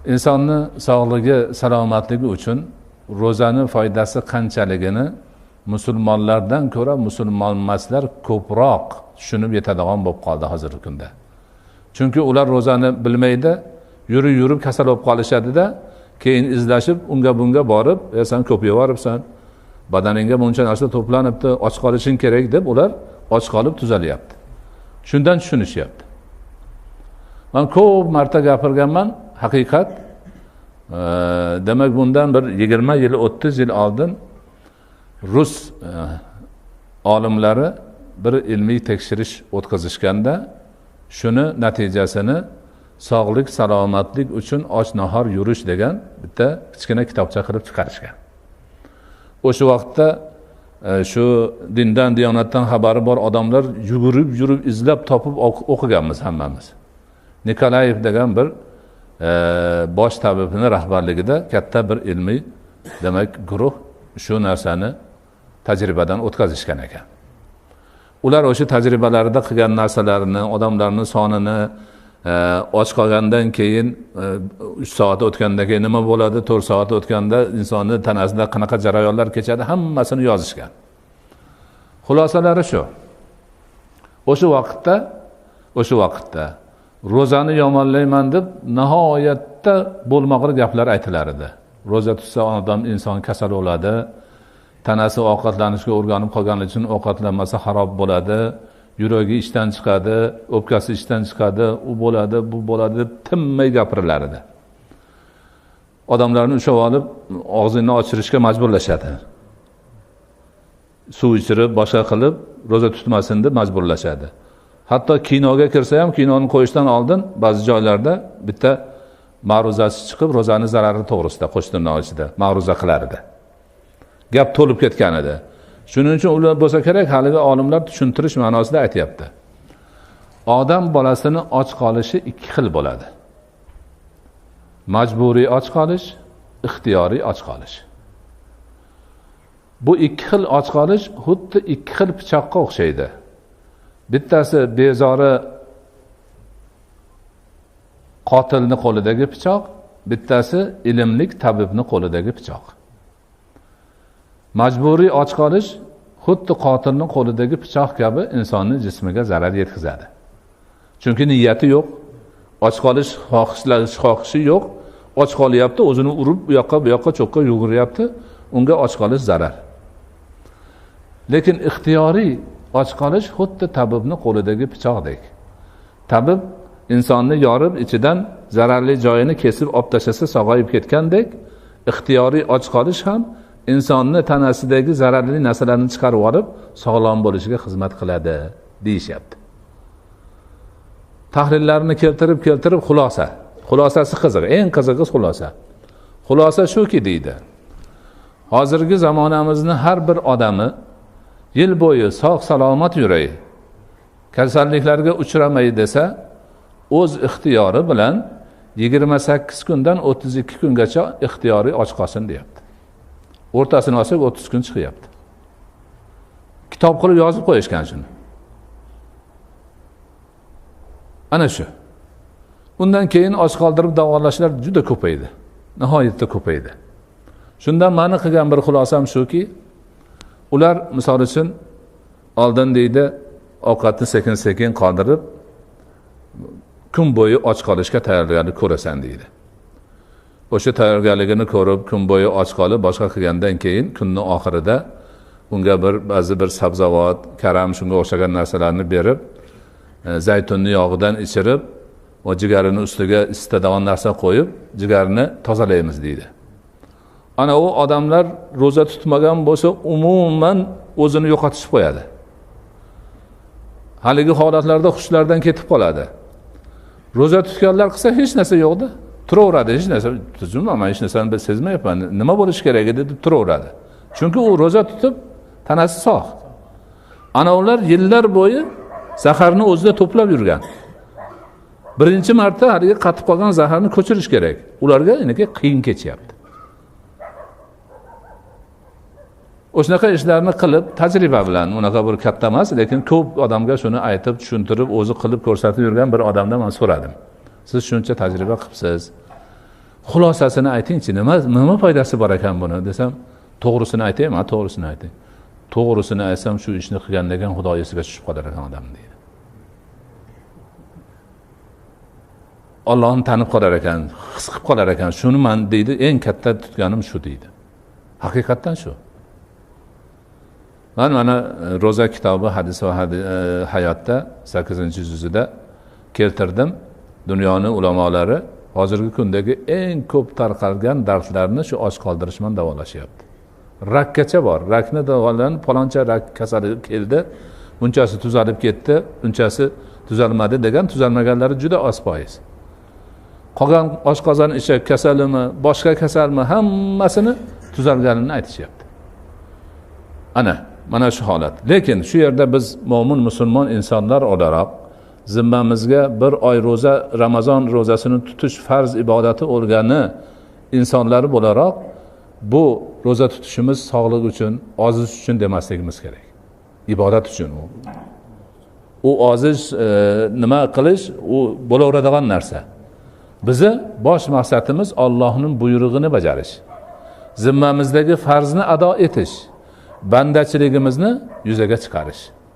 insonni sog'ligi, salomatligi uchun ro'zani foydasi qanchaligini musulmonlardan ko'ra musulmon emaslar ko'proq tushunib yetadigan bo'lib qoldi hozirgi kunda. Chunki ular ro'zani bilmaydi, yurib kasal bo'lib qolishadi-da, keyin izlashib unga bunga borib, sen ko'payib badaningga buncha narsa to'planibdi, och qolishing kerak deb ular och qolib tuzalyapti. Shundan tushunishyapti. Men ko'p marta gapirganman, haqiqat. Demak bundan bir 20 yil, 30 yil oldin rus olimlari bir ilmiy tekshirish o'tkazishganda shuni natijasini sog'lik, salomatlik uchun och nahor yurish degan bitta kichkina kitobcha qilib chiqarishgan. O'sha vaqtda shu dindan, diyonatdan xabari bor odamlar yurib izlab topib o'qiganmiz hammamiz. Nikolayev degan bir bosh tabibning rahbarligida katta bir ilmiy demak guruh shu narsani tajribadan o'tkazishgan ekan. Ular o'sha tajribalarida qilgan narsalarini, odamlarning sonini och qolgandan keyin 3 soat o'tgandan keyin nima bo'ladi, 4 soat o'tganda insonning tanasida qanaqa jarayonlar kechadi, hammasini yozishgan. Xulosalari shu. O'sha vaqtda ro'zani yomonlayman deb nihoyatda bo'lmag'ir gaplar aytilar edi. Ro'za tutsa odam inson kasal bo'ladi, tanasi ovqatlanishga o'rganib qolgani uchun ovqatlanmasa xarob bo'ladi, yuragi ishdan chiqadi, o'pkasi ishdan chiqadi, u bo'ladi, bu bo'ladi deb tinmay gapirilar edi. Odamlarni ushlab olib og'zini ochirishga majburlashadi. Suv ichirib, boshqa qilib ro'za tutmasin deb majburlashadi. Hatto kinoga kirsa ham kinoni qo'yishdan oldin ba'zi joylarda bitta ma'ruzasi chiqib ro'zani zarari to'g'risida qo'shtirnoq ichida ma'ruza qilar edi. Gap to'lib ketgan edi. Shuning uchun ular bo'lsa kerak, haligi olimlar tushuntirish ma'nosida aytayapti. Odam bolasini och qolishi ikki xil bo'ladi. Majburiy och qolish, ixtiyoriy och qolish. Bu ikki xil och qolish xuddi ikki xil pichoqqa o'xshaydi. Bittasi bezori qotilni qo'lidagi pichoq, bittasi ilmlik tabibni qo'lidagi pichoq. Majburiy och qolish xuddi qotilning qo'lidagi pichoq kabi insonning jismiga zarar yetkazadi. Chunki niyati yo'q, och qolish xohishi yo'q, och qolyapti, o'zini urib bu yoqqa cho'qqa yuguryapti, unga och qolish zarar. Lekin ixtiyoriy och qolish xuddi tabibning qo'lidagi pichoqdek. Tabib insonni yorib ichidan zararli joyini kesib olib tashlasa sog'ayib ketgandek, ixtiyoriy och qolish ham insonni tanasidagi zararli narsalarni chiqarib olib sog'lom bo'lishiga xizmat qiladi deyishyapti. Tahlillarni keltirib xulosasi qiziq, eng qizig'i xulosa. Xulosa shuki deydi. Hozirgi zamonamizning har bir odami yil bo'yi sog' salomat yuray, kasalliklarga uchramay desa, o'z ixtiyori bilan 28 kundan 32 kungacha ixtiyoriy och qolsin deyapti. O'rtasini olsak 30 kun chiqyapti. Kitob qilib yozib qo'yishgan shuni. Ana shu. Undan keyin och qoldirib davolashlar juda ko'paydi. Nihoyatda ko'paydi. Shundan meni qilgan bir xulosam shuki, ular misol uchun oldin deydi, ovqatni sekin-sekin qoldirib kun bo'yi och qolishga tayyorgarlik ko'rasan deydi. O'sha tayyorgarligini ko'rib, kun bo'yi och qolib boshqa qilgandan keyin kunning oxirida unga ba'zi bir sabzavot, karam shunga o'xshagan narsalarni berib, zaytunning yog'idan ichirib, va jigarini ustiga isitadigan narsa qo'yib, jigarni tozalaymiz deydi. Ana u odamlar ro'za tutmagan bo'lsa, umuman o'zini yo'qotishib qo'yadi. Haligi holatlarda xushlardan ketib qoladi. Ro'za tutganlar qilsa hech narsa yo'qdi. Turaveradi, hech narsa tuzilmayman, men hech narsani sezmayapman. Nima bo'lish kerak edi deb turaveradi. Chunki u ro'za tutib tanasi sog'. Ana ular yillar bo'yi zaharni o'zida to'plab yurgan. Birinchi marta haligi qatib qolgan zaharni ko'chirish kerak. Ularga inaki qiyin kechyapti. O'shanaqa ishlarni qilib, tajriba bilan, unaqa bir katta emas, lekin ko'p odamga shuni aytib, tushuntirib, o'zi qilib ko'rsatib yurgan bir odamdan men so'radim. Siz shuncha tajriba qilibsiz. xulosasini aytingchi, nima foydasi bor ekan buni desam, to'g'risini aytaymi, to'g'risini ayting. To'g'risini aytsam shu ishni qilgandan keyin Xudo esiga tushib qolar ekan odam deydi. Allohni tanib qolar ekan, his qilib qolar ekan. Shuni men deydi, eng katta tutganim shu deydi. Haqiqatan shu. Mana ro'za kitobi hadis va hayotda 8-juzida keltirdim. Dunyoning ulamolari hozirgi kundagi eng ko'p tarqalgan dardlarni shu och qoldirish bilan davolashyapti. Rakkacha bor. Rakni davolanib, faloncha rak kasali keldi, bunchasi tuzalib ketdi, bunchasi tuzalmadi degan, tuzalmaganlari juda oz foiz. Qolgan oshqozon ichak kasalimi, boshqa kasalmi, hammasini tuzalganini aytishyapti. Mana shu holat. Lekin shu yerda biz mo'min musulmon insonlar o'laroq zimmamizga bir oy ro'za, Ramazon ro'zasini tutish farz ibodati bo'lgani insonlar bo'laroq bu ro'za tutishimiz sog'lik uchun, ozish uchun demasligimiz kerak. Ibodat uchun u. U ozish nima qilish, u bo'laveradigan narsa. Bizi bosh maqsadimiz Allohning buyrug'ini bajarish. Zimmamizdagi farzni ado etish, bandachiligimizni yuzaga chiqarish.